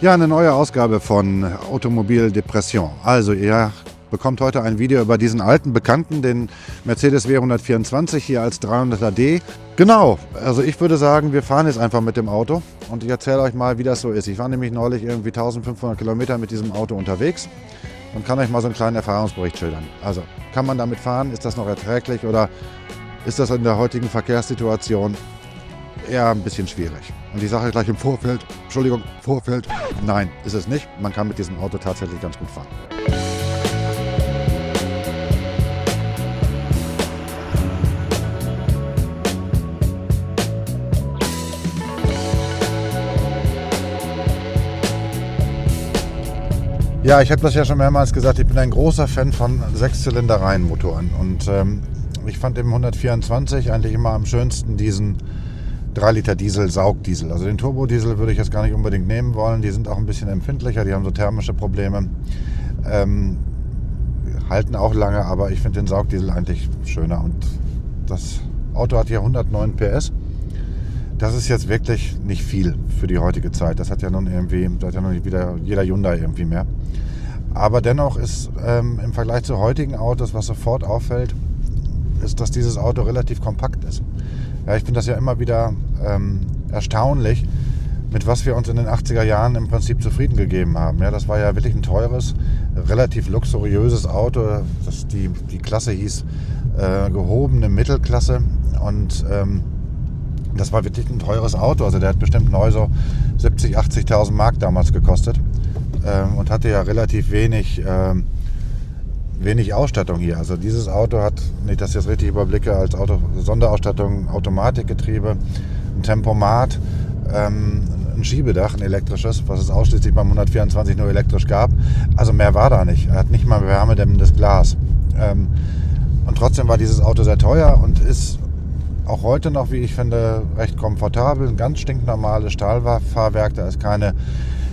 Ja, eine neue Ausgabe von Automobil Depression. Also ihr bekommt heute ein Video über diesen alten Bekannten, den Mercedes W124 hier als 300er-D. Genau, also ich würde sagen, wir fahren jetzt einfach mit dem Auto und ich erzähle euch mal, wie das so ist. Ich war nämlich neulich irgendwie 1500 Kilometer mit diesem Auto unterwegs und kann euch mal so einen kleinen Erfahrungsbericht schildern. Also, kann man damit fahren? Ist das noch erträglich oder ist das in der heutigen Verkehrssituation eher ein bisschen schwierig? Und die Sache gleich im Vorfeld, nein, ist es nicht. Man kann mit diesem Auto tatsächlich ganz gut fahren. Ja, ich habe das ja schon mehrmals gesagt, ich bin ein großer Fan von Sechszylinder-Reihenmotoren und ich fand im 124 eigentlich immer am schönsten diesen 3 Liter Diesel, Saugdiesel. Also den Turbodiesel würde ich jetzt gar nicht unbedingt nehmen wollen. Die sind auch ein bisschen empfindlicher, die haben so thermische Probleme. Halten auch lange, aber ich finde den Saugdiesel eigentlich schöner. Und das Auto hat hier 109 PS. Das ist jetzt wirklich nicht viel für die heutige Zeit. Das hat ja nun nicht wieder jeder Hyundai irgendwie mehr. Aber dennoch ist im Vergleich zu heutigen Autos, was sofort auffällt, ist, dass dieses Auto relativ kompakt ist. Ja, ich finde das ja immer wieder erstaunlich, mit was wir uns in den 80er Jahren im Prinzip zufrieden gegeben haben. Ja, das war ja wirklich ein teures, relativ luxuriöses Auto. Die Klasse hieß gehobene Mittelklasse und das war wirklich ein teures Auto. Also der hat bestimmt neu so 70.000, 80.000 Mark damals gekostet und hatte ja relativ wenig Ausstattung hier. Also dieses Auto hat, nicht, dass ich das richtig überblicke, als Auto Sonderausstattung Automatikgetriebe, ein Tempomat, ein Schiebedach, ein elektrisches, was es ausschließlich beim 124 nur elektrisch gab. Also mehr war da nicht. Er hat nicht mal wärmedämmendes Glas. Und trotzdem war dieses Auto sehr teuer und ist auch heute noch, wie ich finde, recht komfortabel. Ein ganz stinknormales Stahlfahrwerk, da ist keine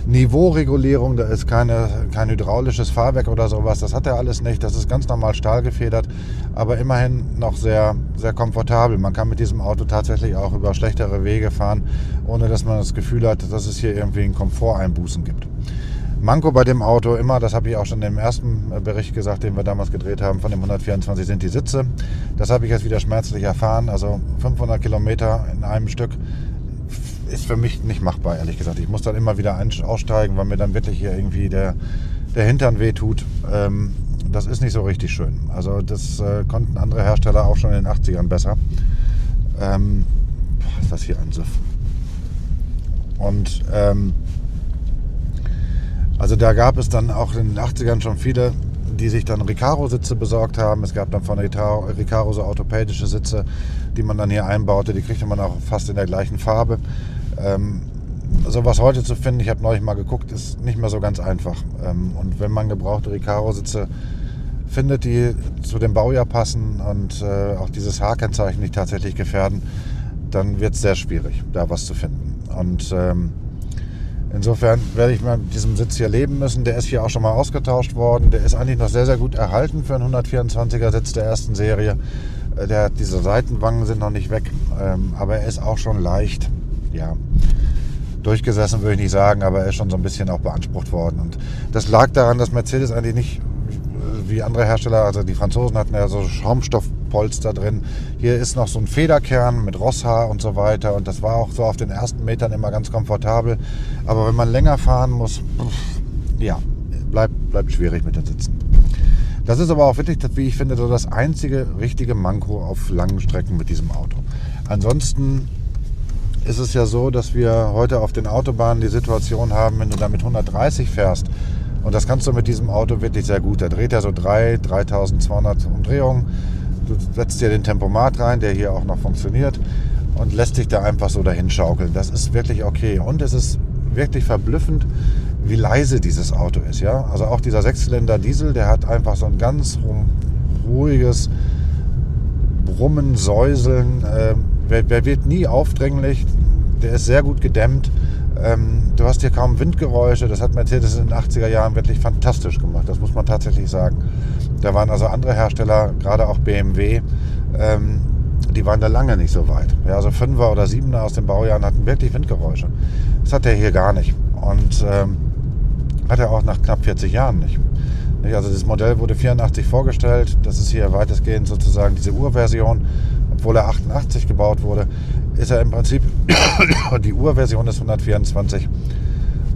Niveauregulierung, da ist kein hydraulisches Fahrwerk oder sowas, das hat er alles nicht, das ist ganz normal stahlgefedert, aber immerhin noch sehr, sehr komfortabel. Man kann mit diesem Auto tatsächlich auch über schlechtere Wege fahren, ohne dass man das Gefühl hat, dass es hier irgendwie einen Komforteinbußen gibt. Manko bei dem Auto immer, das habe ich auch schon im ersten Bericht gesagt, den wir damals gedreht haben, von dem 124 sind die Sitze. Das habe ich jetzt wieder schmerzlich erfahren, also 500 Kilometer in einem Stück ist für mich nicht machbar, ehrlich gesagt. Ich muss dann immer wieder aussteigen, weil mir dann wirklich hier irgendwie der Hintern wehtut. Das ist nicht so richtig schön. Also das konnten andere Hersteller auch schon in den 80ern besser. Was ist das hier an Suff? Und also da gab es dann auch in den 80ern schon viele, die sich dann Recaro-Sitze besorgt haben. Es gab dann von Recaro so orthopädische Sitze, die man dann hier einbaute. Die kriegte man auch fast in der gleichen Farbe. Sowas heute zu finden, ich habe neulich mal geguckt, ist nicht mehr so ganz einfach. Und wenn man gebrauchte Recaro-Sitze findet, die zu dem Baujahr passen und auch dieses H-Kennzeichen nicht tatsächlich gefährden, dann wird es sehr schwierig, da was zu finden. Und insofern werde ich mal mit diesem Sitz hier leben müssen. Der ist hier auch schon mal ausgetauscht worden. Der ist eigentlich noch sehr, sehr gut erhalten für einen 124er Sitz der ersten Serie. Diese Seitenwangen sind noch nicht weg, aber er ist auch schon leicht, ja, durchgesessen würde ich nicht sagen, aber er ist schon so ein bisschen auch beansprucht worden. Und das lag daran, dass Mercedes eigentlich nicht wie andere Hersteller, also die Franzosen hatten ja so Schaumstoffpolster drin. Hier ist noch so ein Federkern mit Rosshaar und so weiter und das war auch so auf den ersten Metern immer ganz komfortabel. Aber wenn man länger fahren muss, ja, bleibt schwierig mit den Sitzen. Das ist aber auch wirklich, wie ich finde, so das einzige richtige Manko auf langen Strecken mit diesem Auto. Ansonsten ist es ja so, dass wir heute auf den Autobahnen die Situation haben, wenn du da mit 130 fährst, und das kannst du mit diesem Auto wirklich sehr gut. Der dreht ja so 3.200 Umdrehungen. Du setzt dir den Tempomat rein, der hier auch noch funktioniert, und lässt dich da einfach so dahin schaukeln. Das ist wirklich okay. Und es ist wirklich verblüffend, wie leise dieses Auto ist. Ja? Also auch dieser Sechszylinder Diesel, der hat einfach so ein ganz ruhiges Brummen, Säuseln. Der wird nie aufdringlich. Der ist sehr gut gedämmt. Du hast hier kaum Windgeräusche. Das hat Mercedes in den 80er Jahren wirklich fantastisch gemacht. Das muss man tatsächlich sagen. Da waren also andere Hersteller, gerade auch BMW, die waren da lange nicht so weit. Ja, also 5er oder 7er aus den Baujahren hatten wirklich Windgeräusche. Das hat der hier gar nicht. Und Hat er auch nach knapp 40 Jahren nicht. Also das Modell wurde 84 vorgestellt, das ist hier weitestgehend sozusagen diese Urversion, obwohl er 88 gebaut wurde, ist er im Prinzip, die Urversion ist 124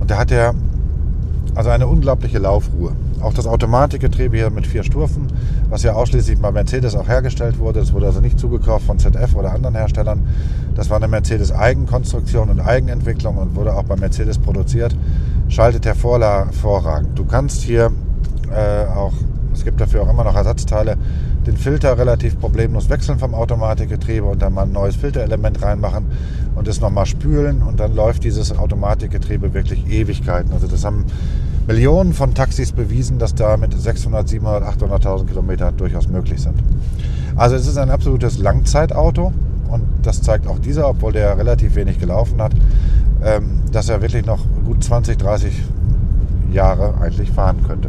und da hat er also eine unglaubliche Laufruhe. Auch das Automatikgetriebe hier mit 4 Stufen, was ja ausschließlich bei Mercedes auch hergestellt wurde, das wurde also nicht zugekauft von ZF oder anderen Herstellern, das war eine Mercedes-Eigenkonstruktion und Eigenentwicklung und wurde auch bei Mercedes produziert, schaltet hervorragend. Du kannst hier auch, es gibt dafür auch immer noch Ersatzteile, den Filter relativ problemlos wechseln vom Automatikgetriebe und dann mal ein neues Filterelement reinmachen und es nochmal spülen und dann läuft dieses Automatikgetriebe wirklich Ewigkeiten. Also das haben Millionen von Taxis bewiesen, dass da mit 600, 700, 800.000 Kilometer durchaus möglich sind. Also es ist ein absolutes Langzeitauto und das zeigt auch dieser, obwohl der relativ wenig gelaufen hat, dass er wirklich noch gut 20, 30 Jahre eigentlich fahren könnte.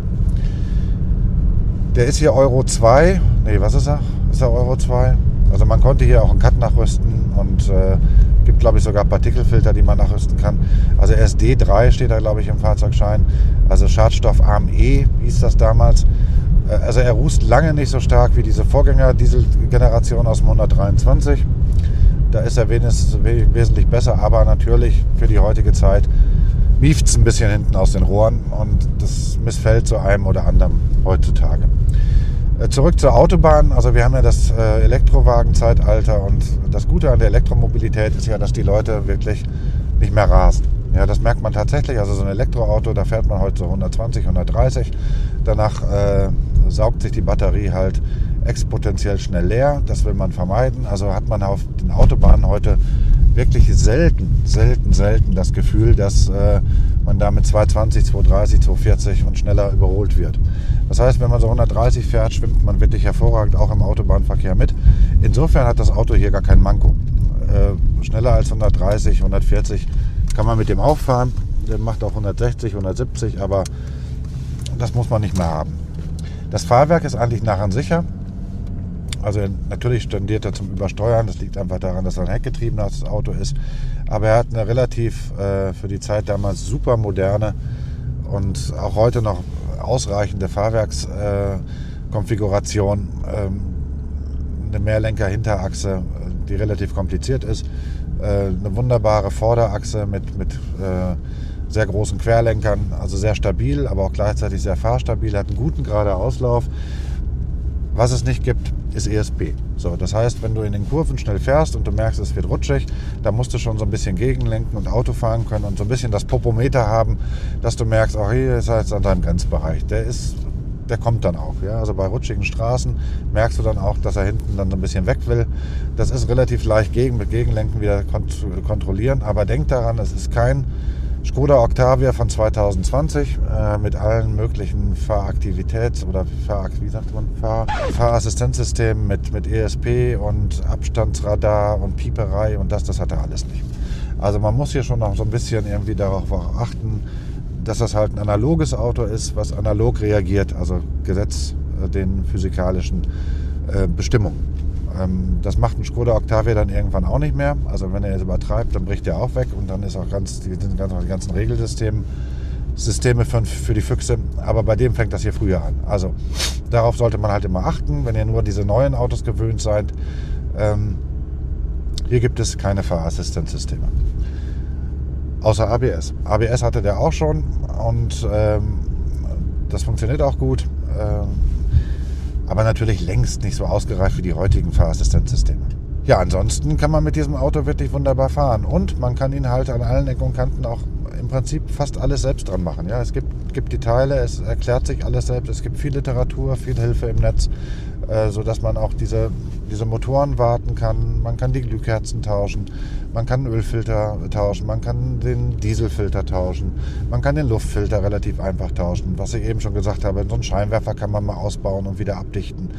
Der ist hier Euro 2, was ist er? Ist er Euro 2? Also man konnte hier auch einen Cut nachrüsten und gibt glaube ich sogar Partikelfilter, die man nachrüsten kann. Also er ist D3 steht da glaube ich im Fahrzeugschein, also schadstoffarm E hieß das damals. Also er rußt lange nicht so stark wie diese Vorgänger-Dieselgeneration aus dem 123. Da ist er wesentlich besser, aber natürlich für die heutige Zeit mieft es ein bisschen hinten aus den Rohren und das missfällt so einem oder anderen heutzutage. Zurück zur Autobahn, also wir haben ja das Elektrowagen-Zeitalter und das Gute an der Elektromobilität ist ja, dass die Leute wirklich nicht mehr rasen. Ja, das merkt man tatsächlich, also so ein Elektroauto, da fährt man heute so 120, 130, danach saugt sich die Batterie halt exponentiell schnell leer, das will man vermeiden, also hat man auf den Autobahnen heute wirklich selten das Gefühl, dass man da mit 220, 230, 240 und schneller überholt wird. Das heißt, wenn man so 130 fährt, schwimmt man wirklich hervorragend auch im Autobahnverkehr mit. Insofern hat das Auto hier gar kein Manko. Schneller als 130, 140 kann man mit dem auch fahren. Der macht auch 160, 170, aber das muss man nicht mehr haben. Das Fahrwerk ist eigentlich nach an sicher. Also natürlich tendiert er zum Übersteuern, das liegt einfach daran, dass er ein heckgetriebenes Auto ist. Aber er hat eine relativ für die Zeit damals super moderne und auch heute noch ausreichende Fahrwerkskonfiguration. Eine Mehrlenker-Hinterachse, die relativ kompliziert ist. Eine wunderbare Vorderachse mit sehr großen Querlenkern, also sehr stabil, aber auch gleichzeitig sehr fahrstabil, hat einen guten Geradeauslauf. Was es nicht gibt, ist ESP. So, das heißt, wenn du in den Kurven schnell fährst und du merkst, es wird rutschig, dann musst du schon so ein bisschen gegenlenken und Auto fahren können und so ein bisschen das Popometer haben, dass du merkst, auch hier ist er jetzt an deinem Grenzbereich. Der kommt dann auch. Ja? Also bei rutschigen Straßen merkst du dann auch, dass er hinten dann so ein bisschen weg will. Das ist relativ leicht mit Gegenlenken wieder kontrollieren, aber denk daran, es ist kein Skoda Octavia von 2020 mit allen möglichen Fahraktivitäts- oder Fahrassistenzsystemen mit ESP und Abstandsradar und Pieperei und das hat er alles nicht. Also man muss hier schon noch so ein bisschen irgendwie darauf achten, dass das halt ein analoges Auto ist, was analog reagiert, also Gesetz den physikalischen Bestimmungen. Das macht ein Skoda Octavia dann irgendwann auch nicht mehr. Also wenn er jetzt übertreibt, dann bricht er auch weg und dann ist auch die ganzen Regelsysteme für die Füchse. Aber bei dem fängt das hier früher an. Also darauf sollte man halt immer achten, wenn ihr nur diese neuen Autos gewöhnt seid. Hier gibt es keine Fahrassistenzsysteme. Außer ABS. ABS hatte der auch schon und das funktioniert auch gut. Aber natürlich längst nicht so ausgereift wie die heutigen Fahrassistenzsysteme. Ja, ansonsten kann man mit diesem Auto wirklich wunderbar fahren und man kann ihn halt an allen Ecken und Kanten auch im Prinzip fast alles selbst dran machen. Ja, es gibt die Teile, es erklärt sich alles selbst, es gibt viel Literatur, viel Hilfe im Netz, sodass man auch diese Motoren warten kann. Man kann die Glühkerzen tauschen, man kann den Ölfilter tauschen, man kann den Dieselfilter tauschen, man kann den Luftfilter relativ einfach tauschen. Was ich eben schon gesagt habe, so einen Scheinwerfer kann man mal ausbauen und wieder abdichten.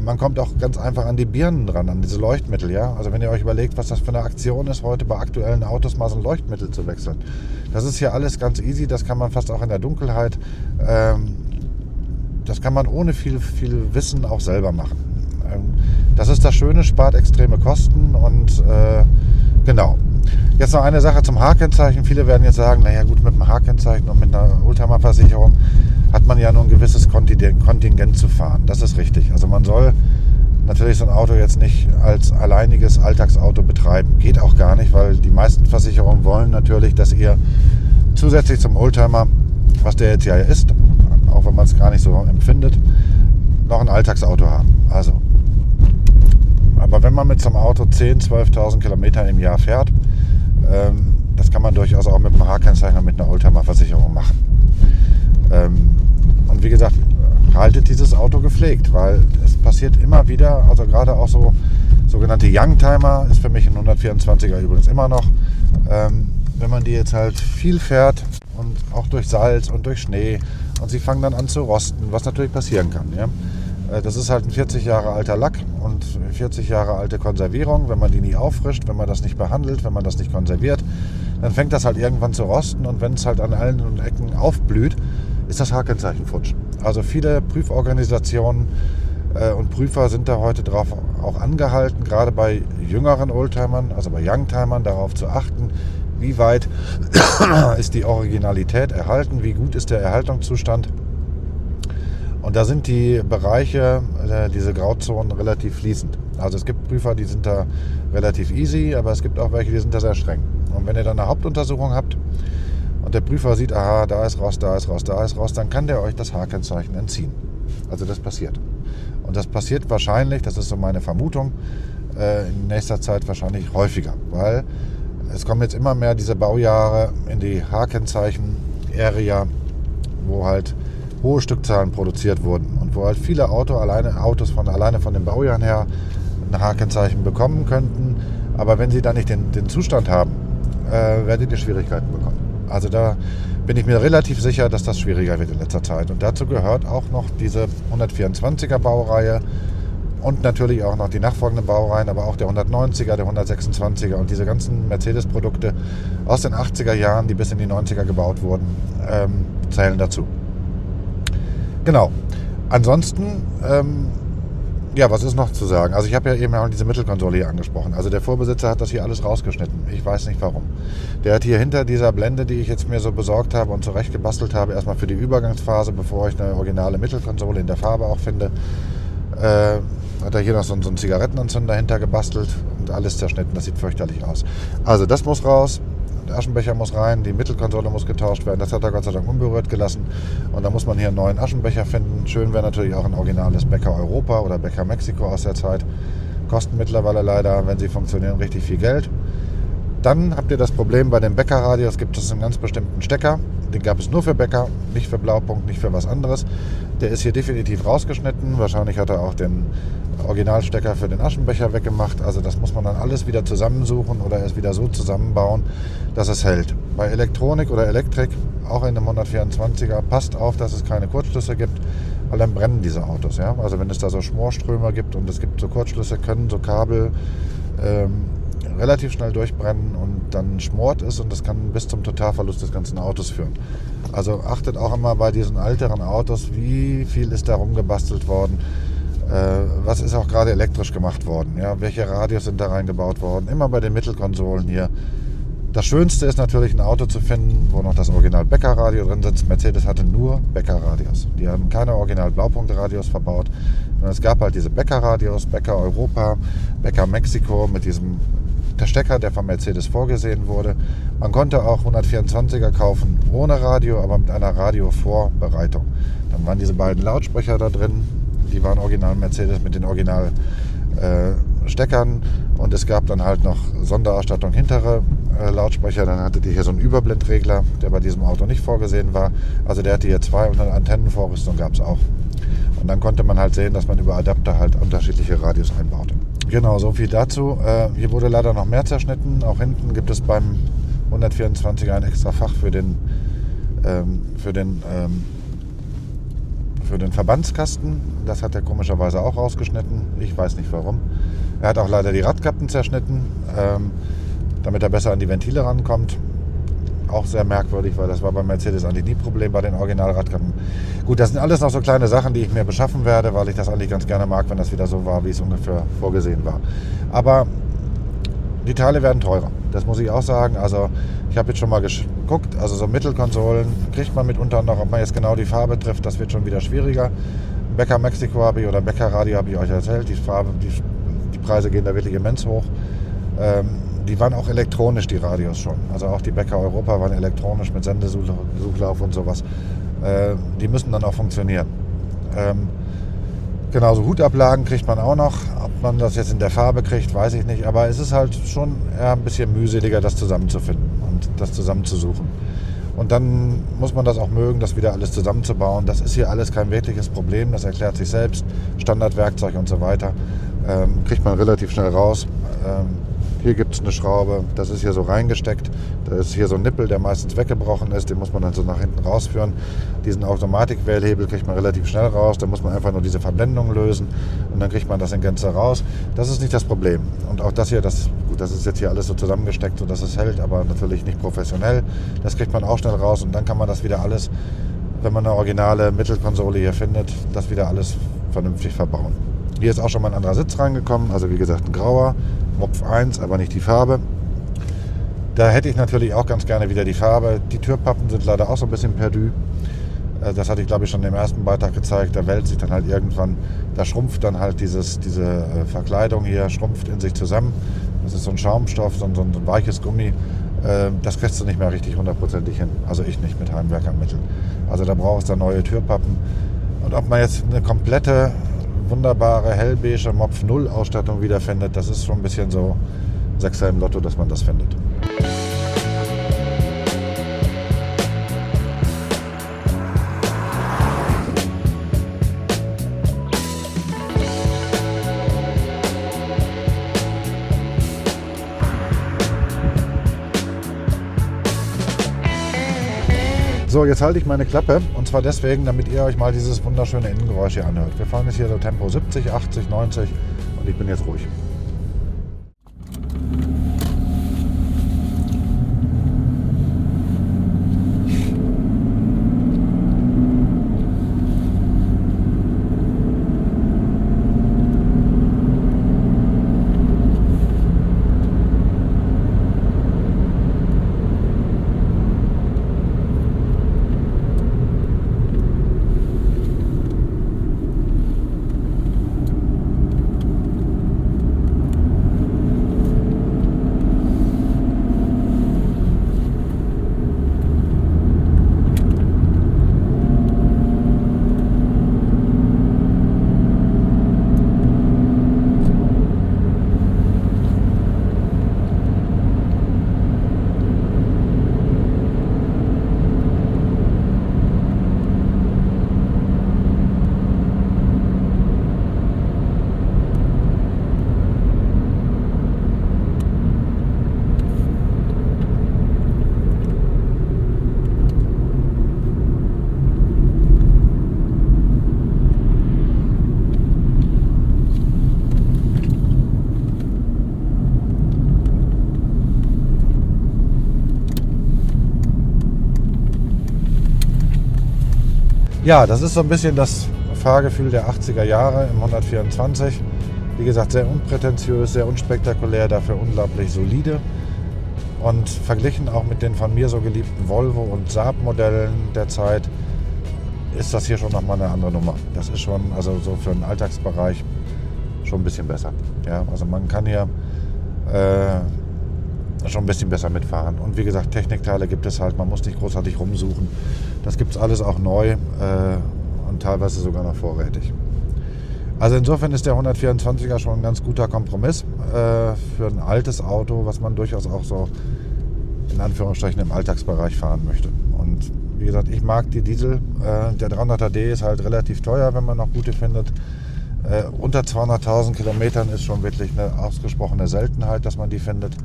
Man kommt auch ganz einfach an die Birnen dran, an diese Leuchtmittel. Ja? Also wenn ihr euch überlegt, was das für eine Aktion ist, heute bei aktuellen Autos mal so ein Leuchtmittel zu wechseln. Das ist hier alles ganz easy, das kann man fast auch in der Dunkelheit. Das kann man ohne viel Wissen auch selber machen. Das ist das Schöne, spart extreme Kosten und genau. Jetzt noch eine Sache zum H-Kennzeichen. Viele werden jetzt sagen, naja gut, mit dem H-Kennzeichen und mit einer Oldtimer-Versicherung hat man ja nur ein gewisses Kontingent zu fahren. Das ist richtig. Also man soll natürlich so ein Auto jetzt nicht als alleiniges Alltagsauto betreiben. Geht auch gar nicht, weil die meisten Versicherungen wollen natürlich, dass ihr zusätzlich zum Oldtimer, was der jetzt ja ist, auch wenn man es gar nicht so empfindet, noch ein Alltagsauto haben. Also, aber wenn man mit so einem Auto 10.000, 12.000 Kilometer im Jahr fährt, das kann man durchaus auch mit einem H-Kennzeichen mit einer Oldtimer-Versicherung machen. Und wie gesagt, haltet dieses Auto gepflegt, weil es passiert immer wieder, also gerade auch so sogenannte Youngtimer, ist für mich ein 124er übrigens immer noch, wenn man die jetzt halt viel fährt und auch durch Salz und durch Schnee und sie fangen dann an zu rosten, was natürlich passieren kann. Ja? Das ist halt ein 40 Jahre alter Lack und 40 Jahre alte Konservierung. Wenn man die nie auffrischt, wenn man das nicht behandelt, wenn man das nicht konserviert, dann fängt das halt irgendwann zu rosten und wenn es halt an allen Ecken aufblüht, ist das H-Kennzeichen futsch. Also viele Prüforganisationen und Prüfer sind da heute drauf auch angehalten, gerade bei jüngeren Oldtimern, also bei Youngtimern, darauf zu achten, wie weit ist die Originalität erhalten, wie gut ist der Erhaltungszustand. Und da sind die Bereiche, diese Grauzonen relativ fließend. Also es gibt Prüfer, die sind da relativ easy, aber es gibt auch welche, die sind da sehr streng. Und wenn ihr dann eine Hauptuntersuchung habt und der Prüfer sieht, aha, da ist Rost, da ist Rost, da ist Rost, dann kann der euch das H-Kennzeichen entziehen. Also das passiert. Und das passiert wahrscheinlich, das ist so meine Vermutung, in nächster Zeit wahrscheinlich häufiger, weil es kommen jetzt immer mehr diese Baujahre in die H-Kennzeichen-Area, wo halt hohe Stückzahlen produziert wurden und wo halt viele Autos von den Baujahren her ein H-Kennzeichen bekommen könnten. Aber wenn sie dann nicht den Zustand haben, werdet ihr Schwierigkeiten bekommen. Also da bin ich mir relativ sicher, dass das schwieriger wird in letzter Zeit. Und dazu gehört auch noch diese 124er Baureihe und natürlich auch noch die nachfolgenden Baureihen, aber auch der 190er, der 126er und diese ganzen Mercedes-Produkte aus den 80er Jahren, die bis in die 90er gebaut wurden, zählen dazu. Genau. Ansonsten, was ist noch zu sagen? Also ich habe ja eben auch diese Mittelkonsole hier angesprochen. Also der Vorbesitzer hat das hier alles rausgeschnitten. Ich weiß nicht warum. Der hat hier hinter dieser Blende, die ich jetzt mir so besorgt habe und zurechtgebastelt habe, erstmal für die Übergangsphase, bevor ich eine originale Mittelkonsole in der Farbe auch finde, hat er hier noch so einen Zigarettenanzünder dahinter gebastelt und alles zerschnitten. Das sieht fürchterlich aus. Also das muss raus. Der Aschenbecher muss rein, die Mittelkonsole muss getauscht werden. Das hat er Gott sei Dank unberührt gelassen. Und da muss man hier einen neuen Aschenbecher finden. Schön wäre natürlich auch ein originales Becker Europa oder Becker Mexiko aus der Zeit. Kosten mittlerweile leider, wenn sie funktionieren, richtig viel Geld. Dann habt ihr das Problem, bei den Becker-Radios gibt es einen ganz bestimmten Stecker. Den gab es nur für Becker, nicht für Blaupunkt, nicht für was anderes. Der ist hier definitiv rausgeschnitten. Wahrscheinlich hat er auch den Originalstecker für den Aschenbecher weggemacht. Also das muss man dann alles wieder zusammensuchen oder erst wieder so zusammenbauen, dass es hält. Bei Elektronik oder Elektrik, auch in einem 124er, passt auf, dass es keine Kurzschlüsse gibt, weil dann brennen diese Autos. Ja? Also wenn es da so Schmorströme gibt und es gibt so Kurzschlüsse, können so Kabel relativ schnell durchbrennen und dann schmort es und das kann bis zum Totalverlust des ganzen Autos führen. Also achtet auch immer bei diesen älteren Autos, wie viel ist da rumgebastelt worden, was ist auch gerade elektrisch gemacht worden, ja? Welche Radios sind da reingebaut worden, immer bei den Mittelkonsolen hier. Das Schönste ist natürlich ein Auto zu finden, wo noch das Original Becker-Radio drin sitzt. Mercedes hatte nur Becker-Radios. Die haben keine Original Blaupunkt-Radios verbaut. Und es gab halt diese Becker-Radios, Becker Europa, Becker Mexiko mit diesem der Stecker, der von Mercedes vorgesehen wurde. Man konnte auch 124er kaufen ohne Radio, aber mit einer Radiovorbereitung. Dann waren diese beiden Lautsprecher da drin, die waren original Mercedes mit den Original Steckern und es gab dann halt noch Sonderausstattung hintere Lautsprecher. Dann hattet ihr hier so einen Überblendregler, der bei diesem Auto nicht vorgesehen war. Also der hatte hier 2 und eine Antennenvorrüstung gab es auch. Und dann konnte man halt sehen, dass man über Adapter halt unterschiedliche Radios einbaute. Genau, so viel dazu. Hier wurde leider noch mehr zerschnitten. Auch hinten gibt es beim 124er ein extra Fach für den Verbandskasten. Das hat er komischerweise auch rausgeschnitten. Ich weiß nicht warum. Er hat auch leider die Radkappen zerschnitten, damit er besser an die Ventile rankommt. Auch sehr merkwürdig, weil das war bei Mercedes eigentlich nie Problem bei den Originalradkappen. Gut, das sind alles noch so kleine Sachen, die ich mir beschaffen werde, weil ich das eigentlich ganz gerne mag, wenn das wieder so war, wie es ungefähr vorgesehen war. Aber Die Teile werden teurer, das muss ich auch sagen. Also ich habe jetzt schon mal geguckt, also so Mittelkonsolen kriegt man mitunter noch, ob man jetzt genau die Farbe trifft, das wird schon wieder schwieriger. Becker Mexiko habe ich oder Becker Radio habe ich euch erzählt, die Preise gehen da wirklich immens hoch. Die waren auch elektronisch, die Radios schon. Also auch die Becker Europa waren elektronisch mit Sendesuchlauf und sowas. Die müssen dann auch funktionieren. Genauso Hutablagen kriegt man auch noch. Ob man das jetzt in der Farbe kriegt, weiß ich nicht. Aber es ist halt schon eher ein bisschen mühseliger, das zusammenzufinden und das zusammenzusuchen. Und dann muss man das auch mögen, das wieder alles zusammenzubauen. Das ist hier alles kein wirkliches Problem. Das erklärt sich selbst. Standardwerkzeug und so weiter kriegt man relativ schnell raus. Hier gibt es eine Schraube, das ist hier so reingesteckt. Da ist hier so ein Nippel, der meistens weggebrochen ist. Den muss man dann so nach hinten rausführen. Diesen Automatik-Wählhebel kriegt man relativ schnell raus. Da muss man einfach nur diese Verblendung lösen und dann kriegt man das in Gänze raus. Das ist nicht das Problem. Und auch das hier, das ist jetzt hier alles so zusammengesteckt, sodass es hält, aber natürlich nicht professionell. Das kriegt man auch schnell raus und dann kann man das wieder alles, wenn man eine originale Mittelkonsole hier findet, das wieder alles vernünftig verbauen. Hier ist auch schon mal ein anderer Sitz reingekommen, also wie gesagt ein grauer, Mopf 1, aber nicht die Farbe. Da hätte ich natürlich auch ganz gerne wieder die Farbe. Die Türpappen sind leider auch so ein bisschen perdu. Das hatte ich glaube ich schon im ersten Beitrag gezeigt. Da wälzt sich dann halt irgendwann, da schrumpft dann halt diese Verkleidung hier, schrumpft in sich zusammen. Das ist so ein Schaumstoff, so ein weiches Gummi. Das kriegst du nicht mehr richtig hundertprozentig hin. Also ich nicht mit Heimwerkermitteln. Also da brauchst du neue Türpappen. Und ob man jetzt eine komplette wunderbare hellbeige Mopf 0 Ausstattung wiederfindet, das ist schon ein bisschen so Sechser im Lotto, dass man das findet. So, jetzt halte ich meine Klappe und zwar deswegen, damit ihr euch mal dieses wunderschöne Innengeräusch hier anhört. Wir fahren jetzt hier so Tempo 70, 80, 90 und ich bin jetzt ruhig. Ja, das ist so ein bisschen das Fahrgefühl der 80er Jahre im 124. Wie gesagt, sehr unprätentiös, sehr unspektakulär, dafür unglaublich solide. Und verglichen auch mit den von mir so geliebten Volvo und Saab-Modellen der Zeit ist das hier schon nochmal eine andere Nummer. Das ist schon, also so für den Alltagsbereich, schon ein bisschen besser. Ja, also man kann hier schon ein bisschen besser mitfahren. Und wie gesagt, Technikteile gibt es halt, man muss nicht großartig rumsuchen. Das gibt es alles auch neu und teilweise sogar noch vorrätig. Also insofern ist der 124er schon ein ganz guter Kompromiss für ein altes Auto, was man durchaus auch so in Anführungsstrichen im Alltagsbereich fahren möchte. Und wie gesagt, ich mag die Diesel. Der 300d ist halt relativ teuer, wenn man noch gute findet. Unter 200.000 Kilometern ist schon wirklich eine ausgesprochene Seltenheit, dass man die findet.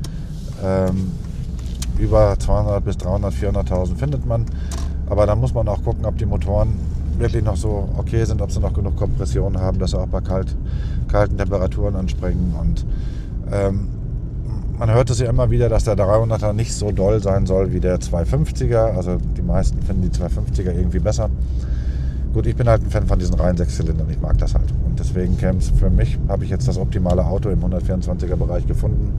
Über 200 bis 300, 400.000 findet man. Aber da muss man auch gucken, ob die Motoren wirklich noch so okay sind, ob sie noch genug Kompression haben, dass sie auch bei kalten Temperaturen anspringen. Und man hört es ja immer wieder, dass der 300er nicht so doll sein soll wie der 250er. Also die meisten finden die 250er irgendwie besser. Gut, ich bin halt ein Fan von diesen reinen Sechszylindern, ich mag das halt. Und deswegen käme es für mich, habe ich jetzt das optimale Auto im 124er Bereich gefunden.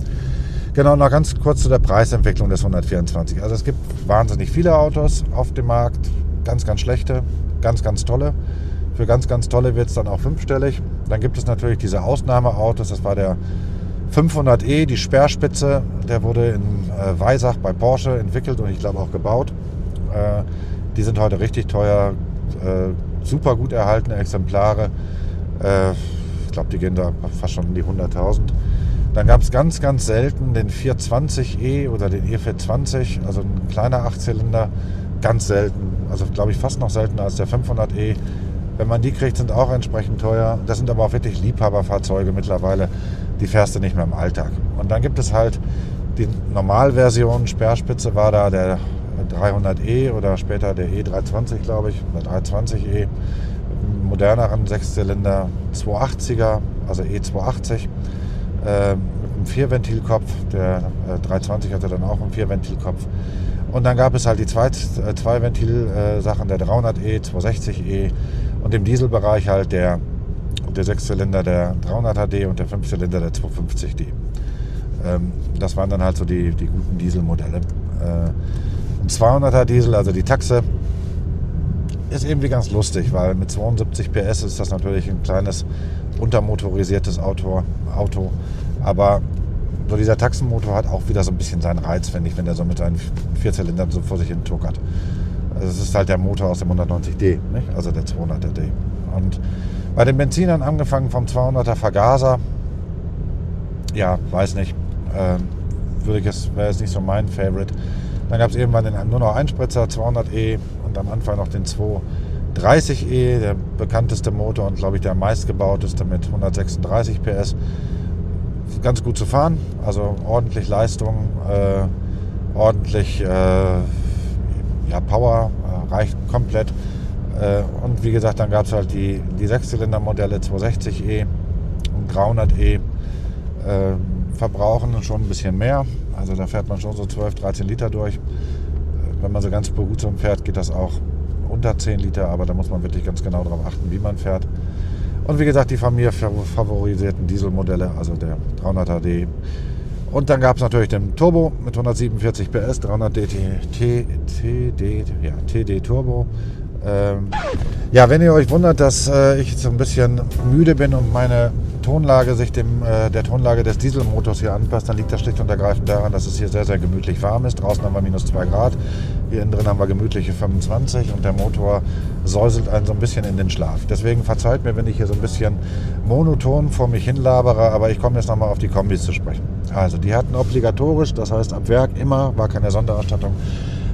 Genau, noch ganz kurz zu der Preisentwicklung des 124. Also es gibt wahnsinnig viele Autos auf dem Markt, ganz, ganz schlechte, ganz, ganz tolle. Für ganz, ganz tolle wird es dann auch fünfstellig. Dann gibt es natürlich diese Ausnahmeautos, das war der 500e, die Speerspitze, der wurde in Weisach bei Porsche entwickelt und ich glaube auch gebaut. Die sind heute richtig teuer, super gut erhaltene Exemplare. Ich glaube, die gehen da fast schon in die 100.000. Dann gab es ganz, ganz selten den 420e oder den E420, also ein kleiner 8-Zylinder, ganz selten. Also glaube ich fast noch seltener als der 500e. Wenn man die kriegt, sind auch entsprechend teuer. Das sind aber auch wirklich Liebhaberfahrzeuge mittlerweile. Die fährst du nicht mehr im Alltag. Und dann gibt es halt die Normalversion. Speerspitze war da der 300e oder später der E320, glaube ich, oder 320e. Moderneren 6-Zylinder 280er, also E280. Mit einem Vierventilkopf. Der 320 hatte dann auch einen Vierventilkopf. Und dann gab es halt die Zwei-Ventil-Sachen, der 300e, 260e und im Dieselbereich halt der 6-Zylinder, der 300er-D und der 5-Zylinder, der 250D. Das waren dann halt so die guten Dieselmodelle. Ein 200er Diesel, also die Taxe, ist irgendwie ganz lustig, weil mit 72 PS ist das natürlich ein kleines untermotorisiertes Auto. Aber so dieser Taxenmotor hat auch wieder so ein bisschen seinen Reiz, finde ich, wenn der so mit seinen 4 Zylindern so vor sich hin tuckert. Also es ist halt der Motor aus dem 190D, nicht? Also der 200er-D. Und bei den Benzinern angefangen vom 200er Vergaser, ja, weiß nicht, wäre jetzt nicht so mein Favorite. Dann gab es irgendwann nur noch Einspritzer, 200e und am Anfang noch den 230e, der bekannteste Motor und glaube ich der meistgebauteste mit 136 PS. Ganz gut zu fahren, also ordentlich Leistung, ordentlich Power, reicht komplett. Und wie gesagt, dann gab es halt die 6-Zylinder-Modelle 260e und 300e, verbrauchen schon ein bisschen mehr. Also da fährt man schon so 12, 13 Liter durch. Wenn man so ganz behutsam fährt, geht das auch unter 10 Liter, aber da muss man wirklich ganz genau darauf achten, wie man fährt. Und wie gesagt, die von mir favorisierten Dieselmodelle, also der 300er-D. Und dann gab es natürlich den Turbo mit 147 PS, 300 TD Turbo. Ja, wenn ihr euch wundert, dass ich so ein bisschen müde bin und meine Tonlage sich der Tonlage des Dieselmotors hier anpasst, dann liegt das schlicht und ergreifend daran, dass es hier sehr, sehr gemütlich warm ist. Draußen haben wir minus 2 Grad, hier innen drin haben wir gemütliche 25 und der Motor säuselt einen so ein bisschen in den Schlaf. Deswegen verzeiht mir, wenn ich hier so ein bisschen monoton vor mich hin labere, aber ich komme jetzt nochmal auf die Kombis zu sprechen. Also die hatten obligatorisch, das heißt ab Werk immer, war keine Sonderausstattung,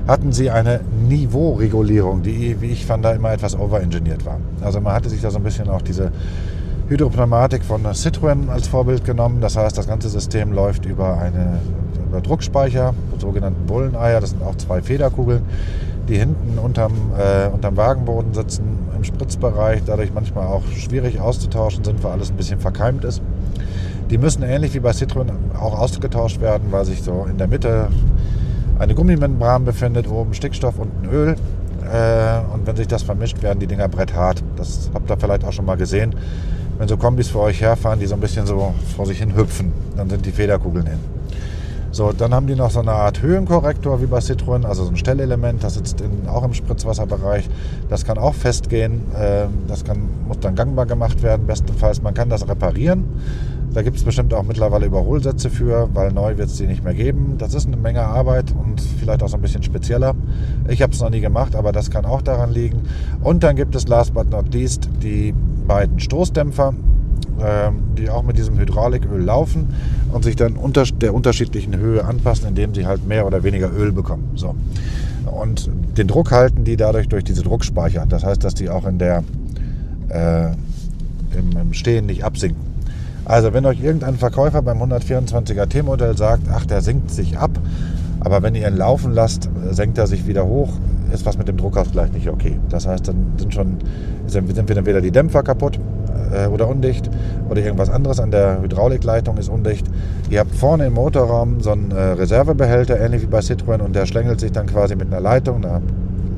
hatten sie eine Niveauregulierung, die, wie ich fand, da immer etwas overengineert war. Also man hatte sich da so ein bisschen auch diese Hydropneumatik von Citroën als Vorbild genommen. Das heißt, das ganze System läuft über Druckspeicher, sogenannten Bulleneier. Das sind auch 2 Federkugeln, die hinten unterm Wagenboden sitzen, im Spritzbereich, dadurch manchmal auch schwierig auszutauschen sind, weil alles ein bisschen verkeimt ist. Die müssen ähnlich wie bei Citroën auch ausgetauscht werden, weil sich so in der Mitte eine Gummimembran befindet, oben Stickstoff, unten Öl. Und wenn sich das vermischt, werden die Dinger bretthart. Das habt ihr vielleicht auch schon mal gesehen. Wenn so Kombis vor euch herfahren, die so ein bisschen so vor sich hin hüpfen, dann sind die Federkugeln hin. So, dann haben die noch so eine Art Höhenkorrektor wie bei Citroën, also so ein Stellelement, das sitzt auch im Spritzwasserbereich. Das kann auch festgehen, muss dann gangbar gemacht werden, bestenfalls. Man kann das reparieren. Da gibt es bestimmt auch mittlerweile Überholsätze für, weil neu wird es die nicht mehr geben. Das ist eine Menge Arbeit und vielleicht auch so ein bisschen spezieller. Ich habe es noch nie gemacht, aber das kann auch daran liegen. Und dann gibt es last but not least die beiden Stoßdämpfer, die auch mit diesem Hydrauliköl laufen und sich dann der unterschiedlichen Höhe anpassen, indem sie halt mehr oder weniger Öl bekommen. So. Und den Druck halten die dadurch durch diese Druckspeicher. Das heißt, dass die auch im Stehen nicht absinken. Also wenn euch irgendein Verkäufer beim 124er T-Modell sagt, ach, der sinkt sich ab, aber wenn ihr ihn laufen lasst, senkt er sich wieder hoch, ist was mit dem Druckausgleich nicht okay. Das heißt, dann sind entweder die Dämpfer kaputt oder undicht oder irgendwas anderes an der Hydraulikleitung ist undicht. Ihr habt vorne im Motorraum so einen Reservebehälter, ähnlich wie bei Citroën, und der schlängelt sich dann quasi mit einer Leitung, einer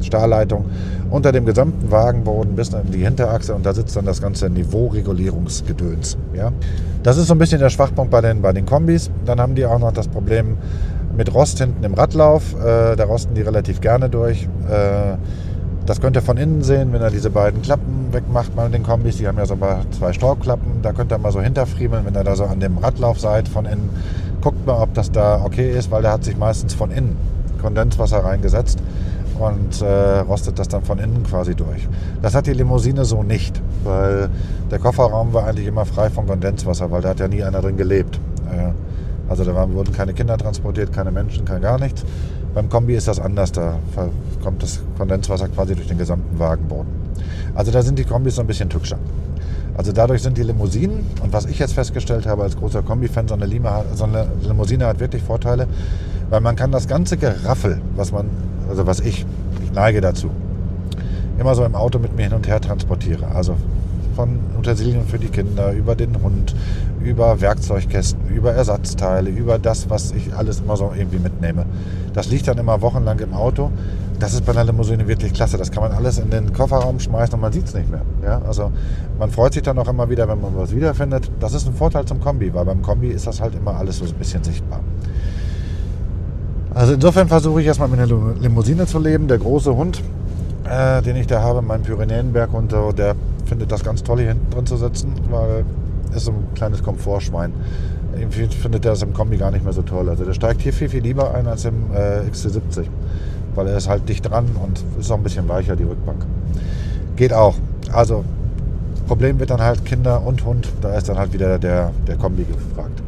Stahlleitung unter dem gesamten Wagenboden bis in die Hinterachse und da sitzt dann das ganze Niveauregulierungsgedöns. Ja? Das ist so ein bisschen der Schwachpunkt bei den Kombis. Dann haben die auch noch das Problem mit Rost hinten im Radlauf. Da rosten die relativ gerne durch. Das könnt ihr von innen sehen, wenn ihr diese beiden Klappen wegmacht bei den Kombis. Die haben ja so 2 Staubklappen. Da könnt ihr mal so hinterfriemeln, wenn ihr da so an dem Radlauf seid von innen. Guckt mal, ob das da okay ist, weil da hat sich meistens von innen Kondenswasser reingesetzt und rostet das dann von innen quasi durch. Das hat die Limousine so nicht, weil der Kofferraum war eigentlich immer frei von Kondenswasser, weil da hat ja nie einer drin gelebt. Also da wurden keine Kinder transportiert, keine Menschen, kein gar nichts. Beim Kombi ist das anders, da kommt das Kondenswasser quasi durch den gesamten Wagenboden. Also da sind die Kombis so ein bisschen tückscher. Also dadurch sind die Limousinen, und was ich jetzt festgestellt habe als großer Kombi-Fan, so eine Limousine hat wirklich Vorteile, weil man kann das ganze Geraffel, ich neige dazu, immer so im Auto mit mir hin und her transportiere. Also von Utensilien für die Kinder, über den Hund, über Werkzeugkästen, über Ersatzteile, über das, was ich alles immer so irgendwie mitnehme. Das liegt dann immer wochenlang im Auto. Das ist bei einer Limousine wirklich klasse. Das kann man alles in den Kofferraum schmeißen und man sieht es nicht mehr. Ja? Also man freut sich dann auch immer wieder, wenn man was wiederfindet. Das ist ein Vorteil zum Kombi, weil beim Kombi ist das halt immer alles so ein bisschen sichtbar. Also insofern versuche ich erstmal mit einer Limousine zu leben. Der große Hund, den ich da habe, mein Pyrenäenberghund, der findet das ganz toll, hier hinten drin zu sitzen, weil ist so ein kleines Komfortschwein. Irgendwie findet er das im Kombi gar nicht mehr so toll. Also der steigt hier viel, viel lieber ein als im XC70, weil er ist halt dicht dran und ist auch ein bisschen weicher, die Rückbank. Geht auch. Also Problem wird dann halt Kinder und Hund, da ist dann halt wieder der Kombi gefragt.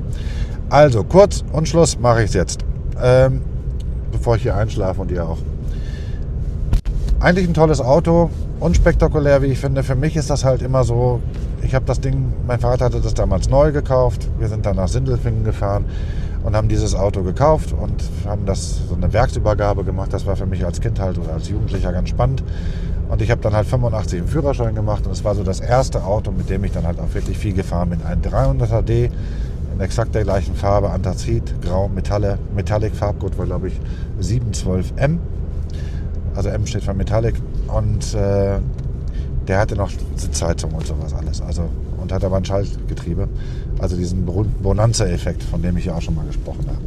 Also kurz und Schluss mache ich es jetzt, bevor ich hier einschlafe und ihr auch. Eigentlich ein tolles Auto, unspektakulär, wie ich finde. Für mich ist das halt immer so, ich habe das Ding, mein Vater hatte das damals neu gekauft. Wir sind dann nach Sindelfingen gefahren und haben dieses Auto gekauft und haben das so eine Werksübergabe gemacht. Das war für mich als Kind halt oder als Jugendlicher ganz spannend. Und ich habe dann halt 85 einen Führerschein gemacht und es war so das erste Auto, mit dem ich dann halt auch wirklich viel gefahren bin. Ein 300er D in exakt der gleichen Farbe, Anthrazit, Grau, Metallic Farbcode war glaube ich 712M. Also M steht für Metallic und der hatte noch Sitzheizung und sowas alles. Also, und hat aber ein Schaltgetriebe. Also diesen berühmten Bonanza-Effekt, von dem ich ja auch schon mal gesprochen habe.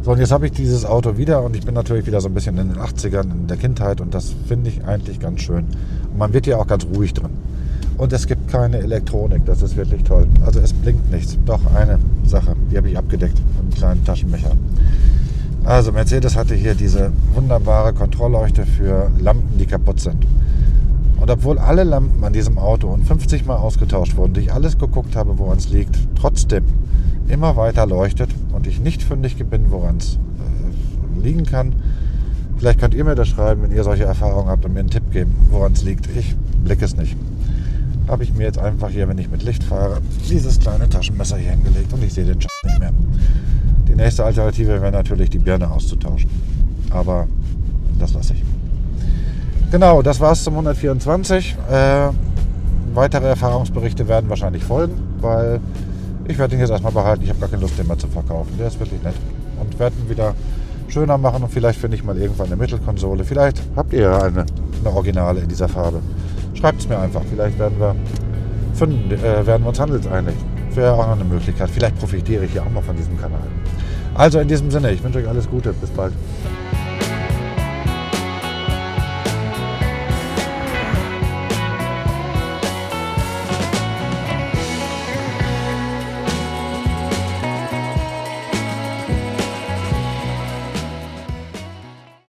So, und jetzt habe ich dieses Auto wieder und ich bin natürlich wieder so ein bisschen in den 80ern, in der Kindheit und das finde ich eigentlich ganz schön. Und man wird hier auch ganz ruhig drin. Und es gibt keine Elektronik, das ist wirklich toll. Also es blinkt nichts. Doch, eine Sache, die habe ich abgedeckt mit einem kleinen Taschenbecher. Also Mercedes hatte hier diese wunderbare Kontrollleuchte für Lampen, die kaputt sind. Und obwohl alle Lampen an diesem Auto und 50 Mal ausgetauscht wurden, und ich alles geguckt habe, woran es liegt, trotzdem immer weiter leuchtet und ich nicht fündig bin, woran es liegen kann. Vielleicht könnt ihr mir das schreiben, wenn ihr solche Erfahrungen habt und mir einen Tipp geben, woran es liegt. Ich blicke es nicht. Habe ich mir jetzt einfach hier, wenn ich mit Licht fahre, dieses kleine Taschenmesser hier hingelegt und ich sehe den Scheiß nicht mehr. Die nächste Alternative wäre natürlich, die Birne auszutauschen. Aber das lasse ich. Genau, das war's zum 124. Weitere Erfahrungsberichte werden wahrscheinlich folgen, weil ich werde ihn jetzt erstmal behalten. Ich habe gar keine Lust, den mal zu verkaufen. Der ist wirklich nett. Und werde ihn wieder schöner machen und vielleicht finde ich mal irgendwann eine Mittelkonsole. Vielleicht habt ihr ja eine Originale in dieser Farbe. Schreibt es mir einfach. Vielleicht werden wir uns handelseinig. Wäre auch noch eine Möglichkeit. Vielleicht profitiere ich ja auch mal von diesem Kanal. Also in diesem Sinne, ich wünsche euch alles Gute. Bis bald.